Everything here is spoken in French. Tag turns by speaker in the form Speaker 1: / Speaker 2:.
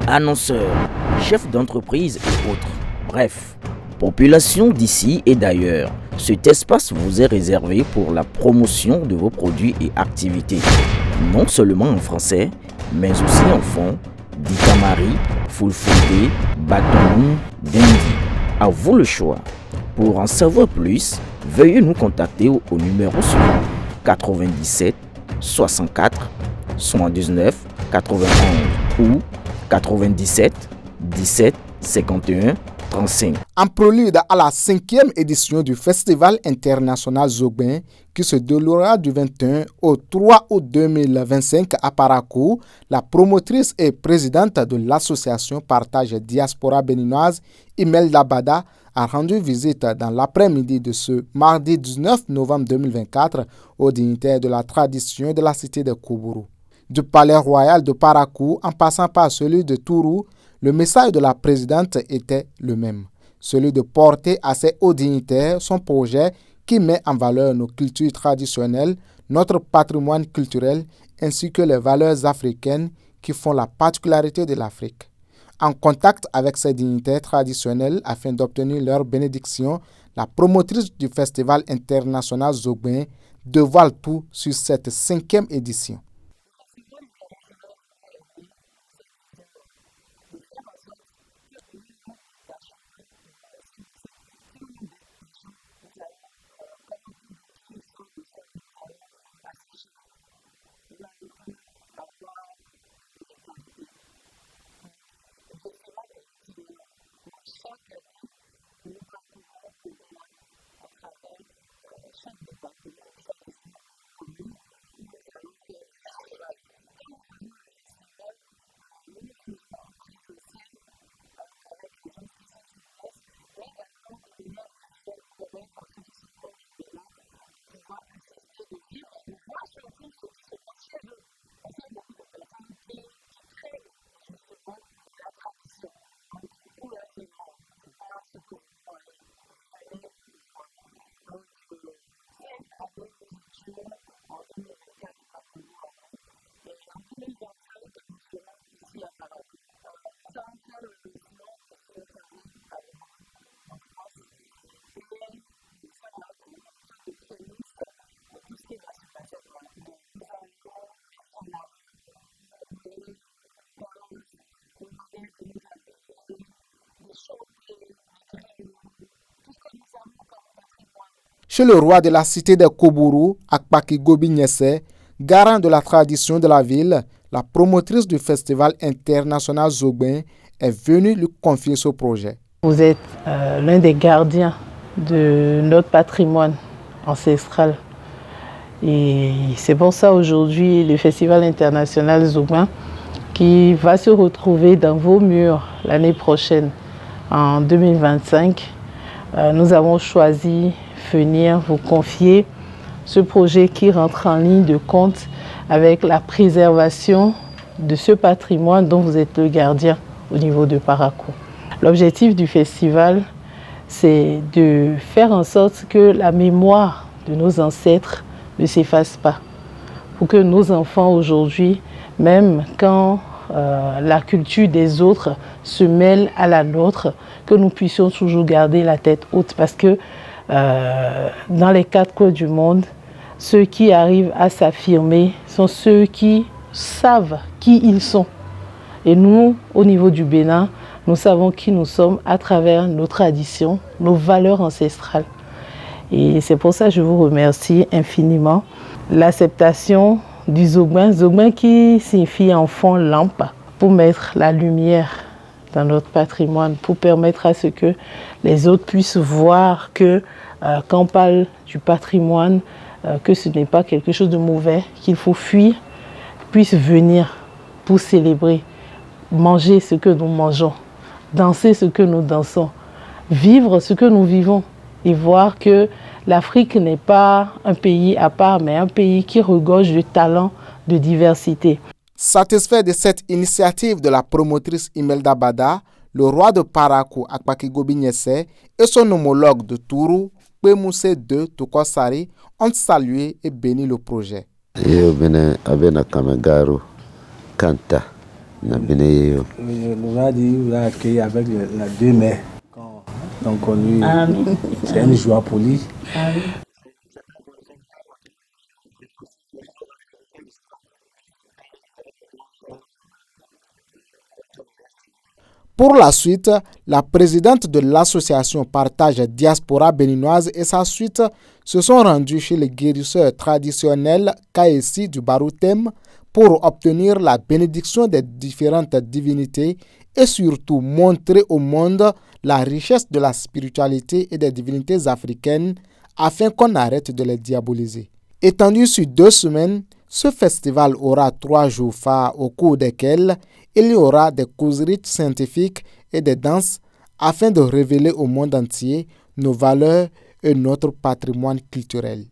Speaker 1: annonceurs, chefs d'entreprise et autres. Bref, population d'ici et d'ailleurs, cet espace vous est réservé pour la promotion de vos produits et activités. Non seulement en français, mais aussi en fond, Dikamari, Fulfulde, Batonou, Dendi. À vous le choix. Pour en savoir plus, veuillez nous contacter au numéro suivant 97 64 79 91 ou 97 17 51 35.
Speaker 2: En prélude à la 5e édition du Festival international Zogben qui se déroulera du 21 au 3 août 2025 à Parakou, la promotrice et présidente de l'association Partage Diaspora béninoise, Imelda Bada, a rendu visite dans l'après-midi de ce mardi 19 novembre 2024 aux dignitaires de la tradition de la cité de Koubourou. Du palais royal de Parakou en passant par celui de Tourou, le message de la présidente était le même, celui de porter à ses hauts dignitaires son projet qui met en valeur nos cultures traditionnelles, notre patrimoine culturel ainsi que les valeurs africaines qui font la particularité de l'Afrique. En contact avec ces dignitaires traditionnels afin d'obtenir leur bénédiction, la promotrice du Festival international Zogben dévoile tout sur cette 5e édition. Chez le roi de la cité de Koubourou, Akpaki Gobi Nyese, garant de la tradition de la ville, la promotrice du festival international Zogben est venue lui confier ce projet.
Speaker 3: Vous êtes l'un des gardiens de notre patrimoine ancestral. Et c'est pour ça aujourd'hui le festival international Zogben qui va se retrouver dans vos murs l'année prochaine, en 2025. Nous avons choisi venir vous confier ce projet qui rentre en ligne de compte avec la préservation de ce patrimoine dont vous êtes le gardien au niveau de Parakou. L'objectif du festival, c'est de faire en sorte que la mémoire de nos ancêtres ne s'efface pas. Pour que nos enfants aujourd'hui, même quand la culture des autres se mêle à la nôtre, que nous puissions toujours garder la tête haute. Parce que dans les 4 coins du monde, ceux qui arrivent à s'affirmer sont ceux qui savent qui ils sont. Et nous, au niveau du Bénin, nous savons qui nous sommes à travers nos traditions, nos valeurs ancestrales. Et c'est pour ça que je vous remercie infiniment. L'acceptation du Zogben, Zogben qui signifie enfant lampe, pour mettre la lumière dans notre patrimoine, pour permettre à ce que les autres puissent voir que quand on parle du patrimoine, que ce n'est pas quelque chose de mauvais, qu'il faut fuir, puissent venir pour célébrer, manger ce que nous mangeons, danser ce que nous dansons, vivre ce que nous vivons et voir que l'Afrique n'est pas un pays à part, mais un pays qui regorge de talents, de diversité.
Speaker 2: Satisfait de cette initiative de la promotrice Imelda Bada, le roi de Parakou, Akpaki Gobi Nyese, et son homologue de Tourou, Pemousse II Tokosari, ont salué et béni le projet.
Speaker 4: Yo bene abena kamegaro kanta Le roi dit vous a accueilli avec la deux mains. Donc lui, c'est une joie pour lui.
Speaker 2: Pour la suite, la présidente de l'association Partage Diaspora béninoise et sa suite se sont rendus chez les guérisseurs traditionnels Kaessi du Baroutem pour obtenir la bénédiction des différentes divinités et surtout montrer au monde la richesse de la spiritualité et des divinités africaines afin qu'on arrête de les diaboliser. Étendu sur 2 semaines, ce festival aura 3 jours phares au cours desquels il y aura des causeries scientifiques et des danses afin de révéler au monde entier nos valeurs et notre patrimoine culturel.